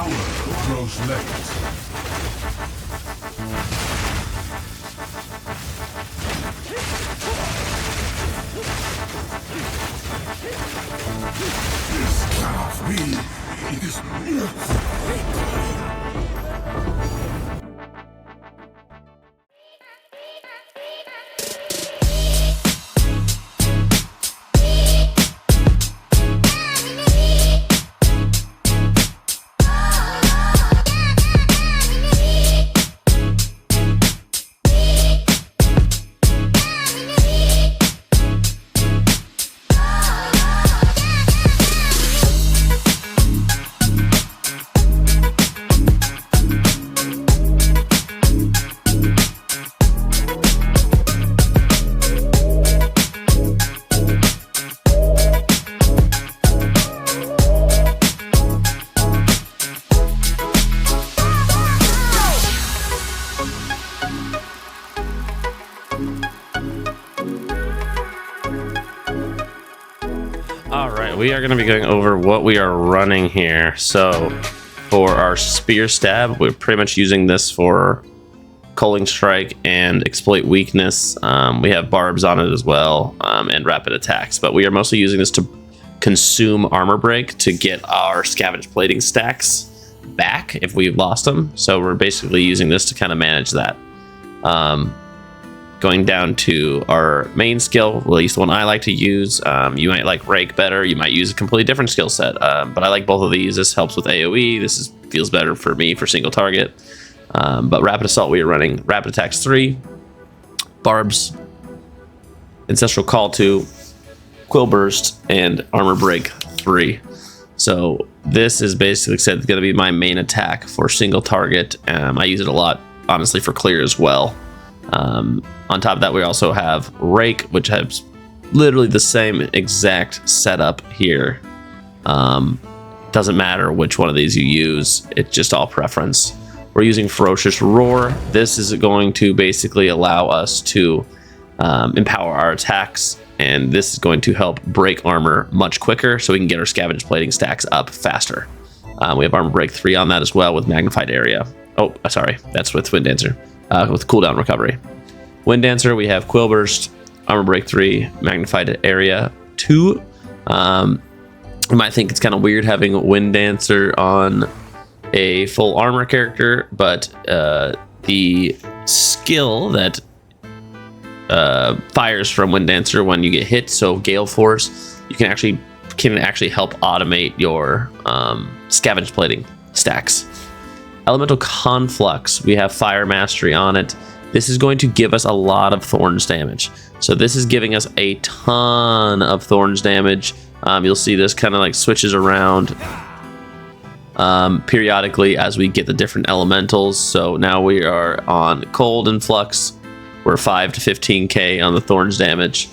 power grows late. This cannot be. It is not fatal. We are going to be going over what we are running here. So for our spear stab, we're pretty much using this for culling strike and exploit weakness. We have barbs on it as well, and rapid attacks, but we are mostly using this to consume armor break to get our scavenge plating stacks back if we've lost them. So we're basically using this to kind of manage that. Going down to our main skill, well, at least the one I like to use. You might like Rake better. You might use a completely different skill set, but I like both of these. This helps with AoE. This feels better for me for single target. But Rapid Assault, we are running Rapid Attacks 3, Barbs, Ancestral Call 2, Quill Burst, and Armor Break 3. So this is basically said going to be my main attack for single target. I use it a lot, honestly, for clear as well. On top of that, we also have Rake, which has literally the same exact setup here. Doesn't matter which one of these you use, it's just all preference. We're using Ferocious Roar. This is going to basically allow us to empower our attacks, and this is going to help break armor much quicker so we can get our scavenge plating stacks up faster. We have Armor Break 3 on that as well with Magnified Area. Oh, sorry, that's with Wind Dancer. With cooldown recovery. Wind Dancer, we have Quill Burst, Armor Break 3, Magnified Area 2. You might think it's kind of weird having Wind Dancer on a full armor character, but the skill that fires from Wind Dancer when you get hit, so Gale Force, you can actually help automate your scavenge plating stacks. Elemental Conflux, we have Fire Mastery on it. This is going to give us a lot of Thorns damage. So this is giving us a ton of Thorns damage. You'll see this kind of like switches around periodically as we get the different elementals. So now we are on Cold and Flux. We're 5 to 15k on the Thorns damage.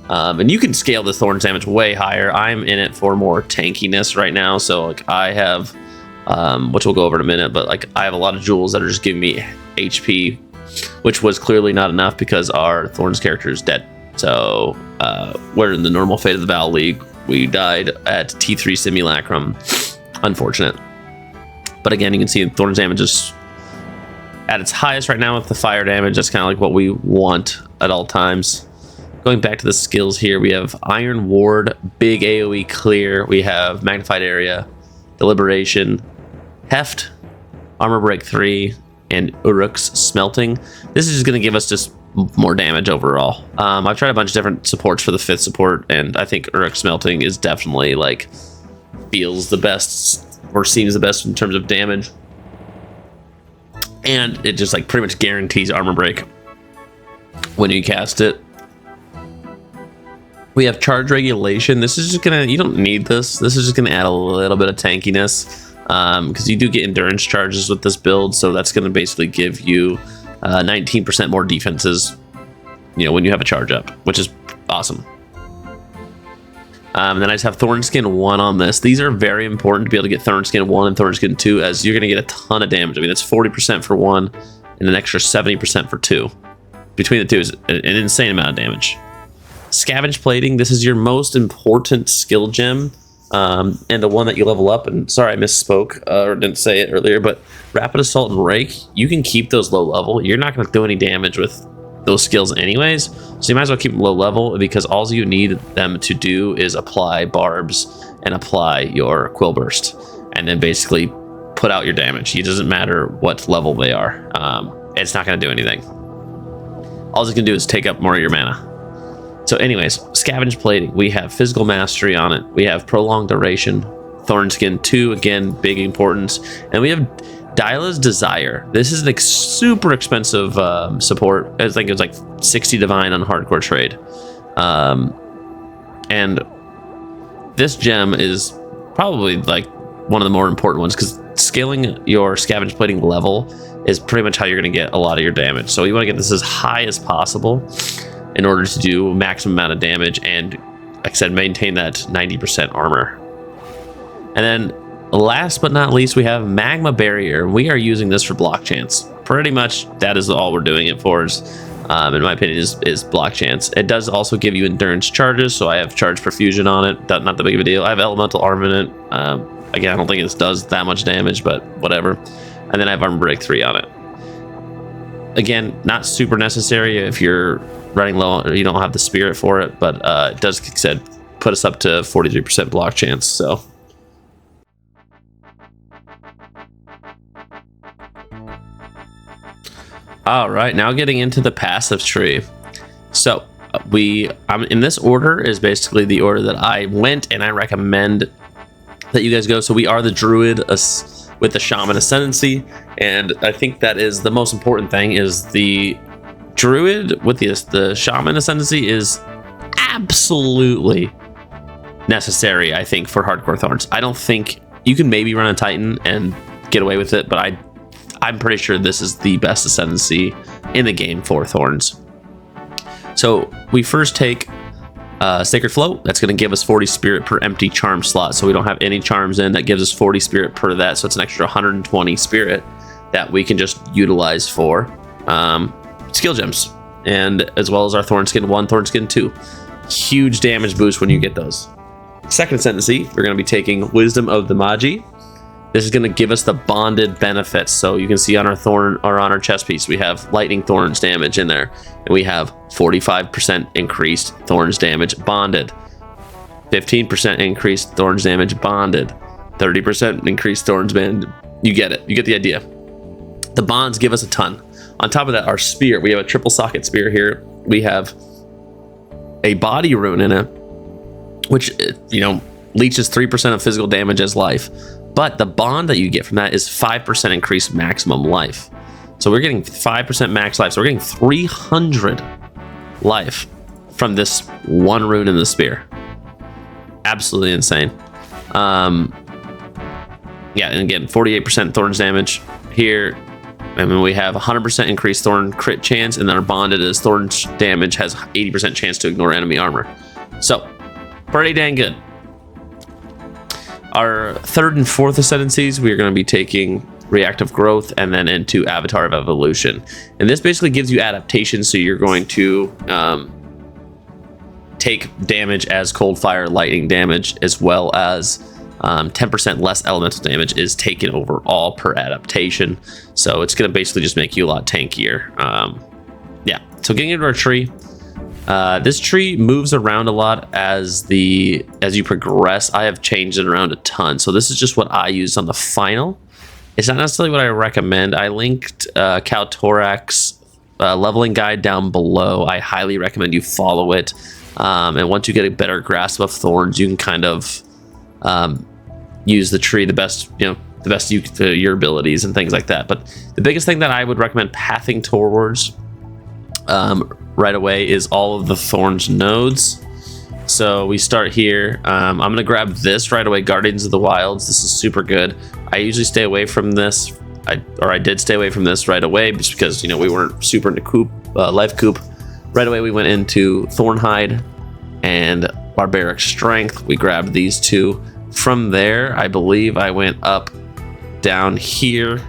And you can scale the Thorns damage way higher. I'm in it for more tankiness right now. So like I have, which we'll go over in a minute, but like I have a lot of jewels that are just giving me HP, which was clearly not enough because our Thorns character is dead. So we're in the normal Fate of the Battle League. We died at T3 Simulacrum. Unfortunate. But again, you can see Thorns damage is at its highest right now with the fire damage. That's kind of like what we want at all times. Going back to the skills here, we have Iron Ward, big AoE clear. We have Magnified Area, Deliberation, Heft, Armor Break 3, and Uruk's Smelting. This is just going to give us just more damage overall. I've tried a bunch of different supports for the 5th support, and I think Uruk's Smelting is definitely like feels the best or seems the best in terms of damage. And it just like pretty much guarantees armor break when you cast it. We have Charge Regulation. This is just gonna, you don't need this. This is just gonna add a little bit of tankiness. Because you do get endurance charges with this build, so that's going to basically give you 19% more defenses, you know, when you have a charge up, which is awesome. And then I just have Thornskin 1 on this. These are very important to be able to get Thornskin 1 and Thornskin 2, as you're going to get a ton of damage. I mean, that's 40% for 1 and an extra 70% for 2. Between the two is an insane amount of damage. Scavenge Plating, this is your most important skill gem. And the one that you level up, and sorry I misspoke or didn't say it earlier, but Rapid Assault and Rake, you can keep those low level. You're not going to do any damage with those skills anyways, so you might as well keep them low level, because all you need them to do is apply barbs and apply your Quill Burst, and then basically put out your damage. It doesn't matter what level they are. It's not going to do anything. All it's going to do is take up more of your mana. So anyways, Scavenge Plating, we have Physical Mastery on it. We have Prolonged Duration, Thornskin 2, again, big importance. And we have Dyla's Desire. This is a super expensive support. I think it was like 60 Divine on Hardcore Trade. And this gem is probably like one of the more important ones, because scaling your Scavenge Plating level is pretty much how you're going to get a lot of your damage. So you want to get this as high as possible in order to do maximum amount of damage and, like I said, maintain that 90% armor. And then last but not least, we have Magma Barrier. We are using this for block chance. Pretty much that is all we're doing it for, in my opinion, is block chance. It does also give you endurance charges, so I have charge perfusion on it. Not that big of a deal. I have elemental armament. Again, I don't think this does that much damage, but whatever. And then I have armor break 3 on it. Again, not super necessary if you're running low or you don't have the spirit for it, but it does, like I said, put us up to 43% block chance. So all right, now getting into the passive tree. So I'm in this order is basically the order that I went, and I recommend that you guys go. So we are the Druid with the Shaman ascendancy, and I think that is the most important thing. Is the Druid with the Shaman ascendancy is absolutely necessary, I think, for Hardcore Thorns. I don't think you can maybe run a Titan and get away with it, but I'm pretty sure this is the best ascendancy in the game for Thorns. So we first take Sacred Flow. That's going to give us 40 spirit per empty charm slot. So we don't have any charms in. That gives us 40 spirit per that. So it's an extra 120 spirit that we can just utilize for skill gems, and as well as our Thornskin 1, Thornskin 2. Huge damage boost when you get those. Second ascendancy, we're going to be taking Wisdom of the Magi. This is going to give us the bonded benefits. So you can see on our thorn or on our chest piece, we have lightning thorns damage in there, and we have 45% increased thorns damage bonded, 15% increased thorns damage bonded, 30% increased thorns band. You get it. You get the idea. The bonds give us a ton. On top of that, our spear, we have a triple socket spear here. We have a body rune in it, which, leeches 3% of physical damage as life. But the bond that you get from that is 5% increased maximum life. So we're getting 5% max life. So we're getting 300 life from this one rune in the spear. Absolutely insane. Yeah, and again, 48% thorns damage here. I mean, we have 100% increased thorn crit chance, and then our bonded is thorn damage has 80% chance to ignore enemy armor. So, pretty dang good. Our third and fourth ascendancies, we are going to be taking Reactive Growth and then into Avatar of Evolution. And this basically gives you adaptation, so you're going to take damage as cold fire, lightning damage, as well as 10% less elemental damage is taken overall per adaptation. So it's going to basically just make you a lot tankier. Yeah, so getting into our tree. This tree moves around a lot as you progress. I have changed it around a ton. So this is just what I use on the final. It's not necessarily what I recommend. I linked Kaltorak's leveling guide down below. I highly recommend you follow it. And once you get a better grasp of thorns, you can kind of use the tree the best your abilities and things like that. But the biggest thing that I would recommend pathing towards right away is all of the thorns nodes. So we start here. I'm gonna grab this right away, Guardians of the Wilds. This is super good. I usually stay away from this. I did stay away from this right away just because we weren't super into life coop. Right away we went into Thornhide and Barbaric Strength. We grabbed these two. From there, I believe I went up down here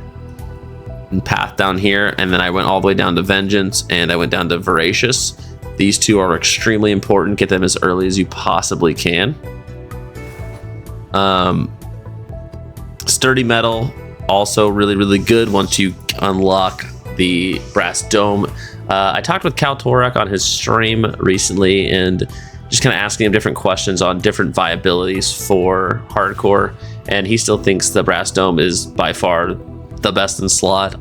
and path down here, and then I went all the way down to Vengeance, and I went down to Voracious. These two are extremely important. Get them as early as you possibly can. Sturdy metal, also really, really good once you unlock the brass dome. I talked with Kaltorek on his stream recently and just kind of asking him different questions on different viabilities for hardcore, and he still thinks the brass dome is by far the best in slot.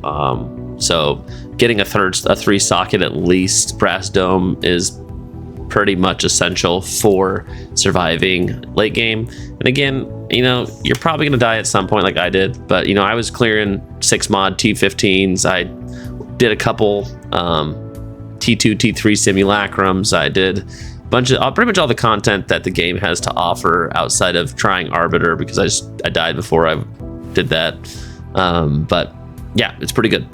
So getting a 3 socket at least brass dome is pretty much essential for surviving late game. And again, you know, you're probably going to die at some point like I did, but you know, I was clearing 6 mod T15s. I did a couple T2, T3 simulacrums. I did a bunch of pretty much all the content that the game has to offer outside of trying Arbiter, because I died before I did that. But yeah, it's pretty good.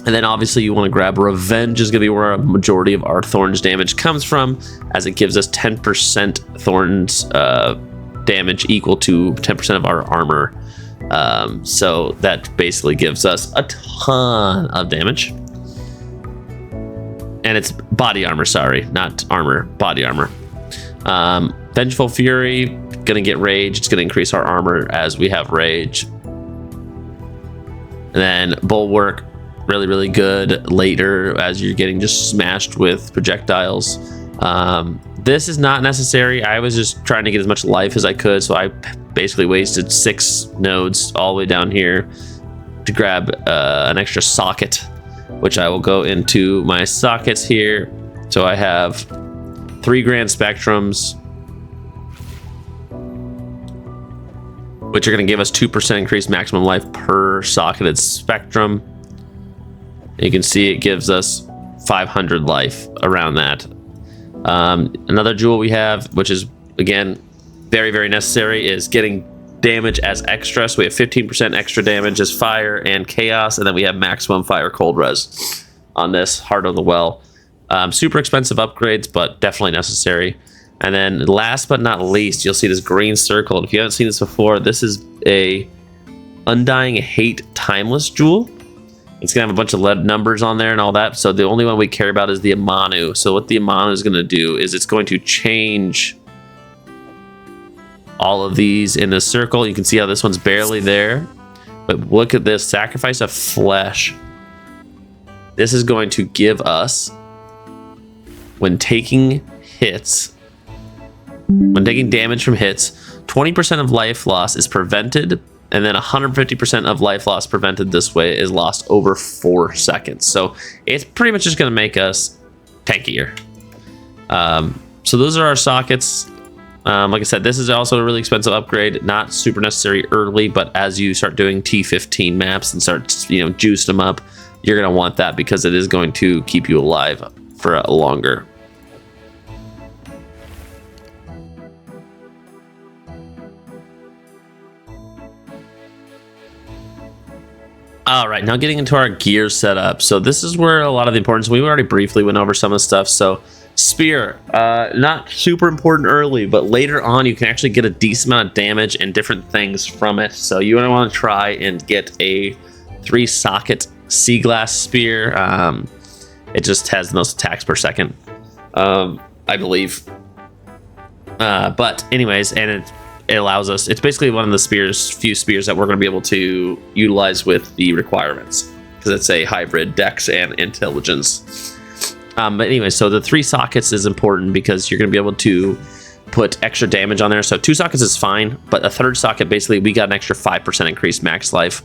And then obviously you want to grab Revenge, is going to be where a majority of our Thorns damage comes from, as it gives us 10% Thorns damage equal to 10% of our armor. So that basically gives us a ton of damage. And it's body armor, sorry, not armor, body armor. Vengeful Fury, going to get Rage. It's going to increase our armor as we have Rage. And then Bulwark, really, really good later as you're getting just smashed with projectiles. This is not necessary. I was just trying to get as much life as I could, so I basically wasted 6 nodes all the way down here to grab an extra socket, which I will go into my sockets here. So I have 3 Grand Spectrums, which are going to give us 2% increased maximum life per socketed spectrum. You can see it gives us 500 life around that. Another jewel we have, which is again very, very necessary, is getting damage as extra. So we have 15% extra damage as fire and chaos, and then we have maximum fire cold res on this Heart of the Well. Super expensive upgrades, but definitely necessary. And then last but not least, you'll see this green circle. And if you haven't seen this before, this is a Undying Hate Timeless jewel. It's gonna have a bunch of lead numbers on there and all that. So the only one we care about is the Amanu. So what the Amanu is gonna do is it's going to change all of these in a circle. You can see how this one's barely there, but look at this, Sacrifice of Flesh. This is going to give us, when taking damage from hits, 20% of life loss is prevented, and then 150% of life loss prevented this way is lost over 4 seconds. So it's pretty much just going to make us tankier. So those are our sockets. Like I said, this is also a really expensive upgrade, not super necessary early, but as you start doing T15 maps and start, you know, juice them up, you're going to want that because it is going to keep you alive for longer. All right, now getting into our gear setup. So this is where a lot of the importance, we already briefly went over some of the stuff. So spear, not super important early, but later on you can actually get a decent amount of damage and different things from it. So you want to try and get a 3 socket sea glass spear. It just has the most attacks per second, I believe. But anyways, and it allows us, it's basically one of the few spears that we're going to be able to utilize with the requirements, because it's a hybrid dex and intelligence. But anyway, so the 3 sockets is important because you're going to be able to put extra damage on there. So 2 sockets is fine, but a 3rd socket, basically we got an extra 5% increased max life.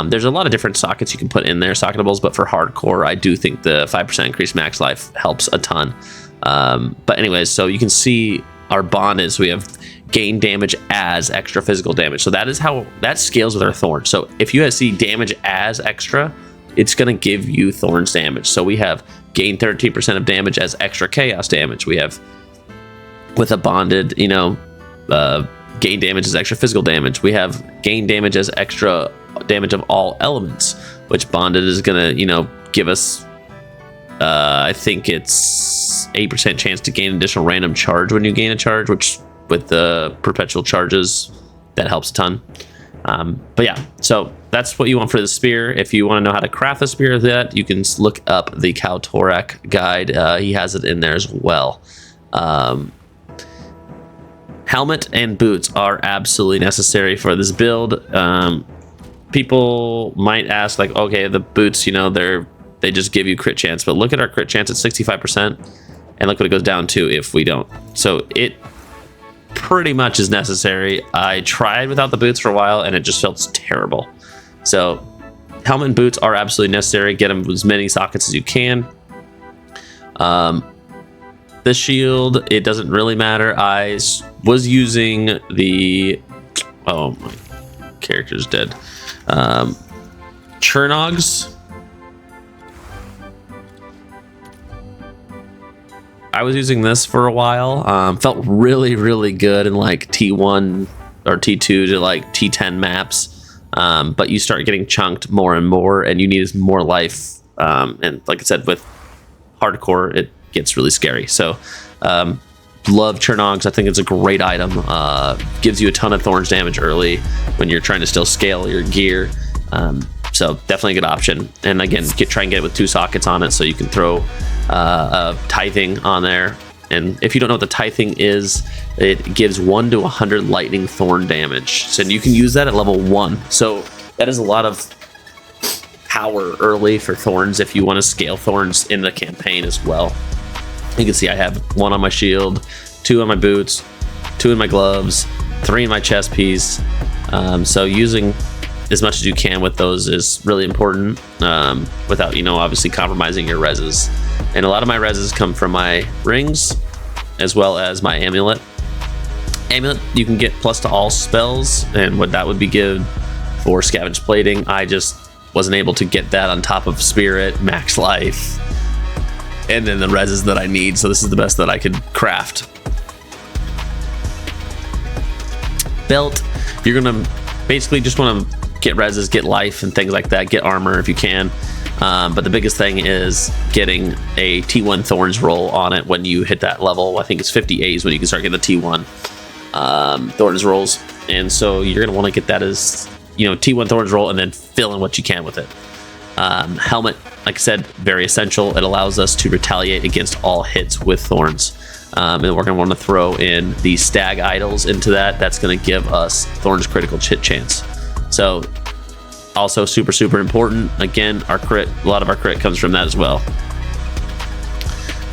There's a lot of different sockets you can put in there, socketables, but for hardcore, I do think the 5% increased max life helps a ton. But anyways, so you can see our bond is, we have gain damage as extra physical damage. So that is how that scales with our thorns. So if you see damage as extra, it's going to give you thorns damage. So we have gain 13% of damage as extra chaos damage. We have, with a bonded, you know, gain damage as extra physical damage. We have gain damage as extra damage of all elements, which bonded is going to, you know, give us, I think it's 8% chance to gain additional random charge when you gain a charge, which with the perpetual charges, that helps a ton. But yeah, so that's what you want for the spear. If you want to know how to craft a spear of that, you can look up the Kaltorek guide. He has it in there as well. Helmet and boots are absolutely necessary for this build. People might ask, like, okay, the boots, you know, they just give you crit chance, but look at our crit chance at 65%, and look what it goes down to if we don't. So it pretty much is necessary. I tried without the boots for a while, and it just felt terrible. So helmet and boots are absolutely necessary. Get them with as many sockets as you can. The shield, it doesn't really matter. I was using the... Oh, my character's dead. Chernogs. I was using this for a while. Felt really, really good in like T1 or T2 to like T10 maps. But you start getting chunked more and more, and you need more life. And like I said, with hardcore, it gets really scary. So love Chernogs. I think it's a great item. Gives you a ton of thorns damage early when you're trying to still scale your gear. So definitely a good option. And again, try and get it with 2 sockets on it so you can throw tithing on there. And if you don't know what the tithing is, it gives 1 to 100 lightning thorn damage. So you can use that at level 1. So that is a lot of power early for thorns if you want to scale thorns in the campaign as well. You can see I have 1 on my shield, 2 on my boots, 2 in my gloves, 3 in my chest piece. So using as much as you can with those is really important, without, you know, obviously compromising your reses. And a lot of my reses come from my rings as well as my amulet. Amulet, you can get plus to all spells, and what that would be good for scavenge plating. I just wasn't able to get that on top of spirit, max life, and then the reses that I need. So this is the best that I could craft. Belt, you're gonna basically just want to get reses, get life, and things like that. Get armor if you can. But the biggest thing is getting a T1 Thorns roll on it when you hit that level. I think it's 50 A's when you can start getting the T1 Thorns rolls. And so you're going to want to get that as, you know, T1 Thorns roll and then fill in what you can with it. Helmet, like I said, very essential. It allows us to retaliate against all hits with thorns. And we're going to want to throw in the stag idols into that. That's going to give us thorns critical hit chance. So also super, super important. Again, our crit, a lot of our crit comes from that as well.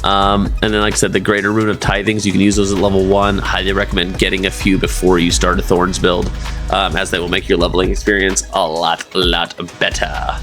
And then, like I said, the greater rune of tithings, you can use those at level 1. Highly recommend getting a few before you start a thorns build, as they will make your leveling experience a lot better.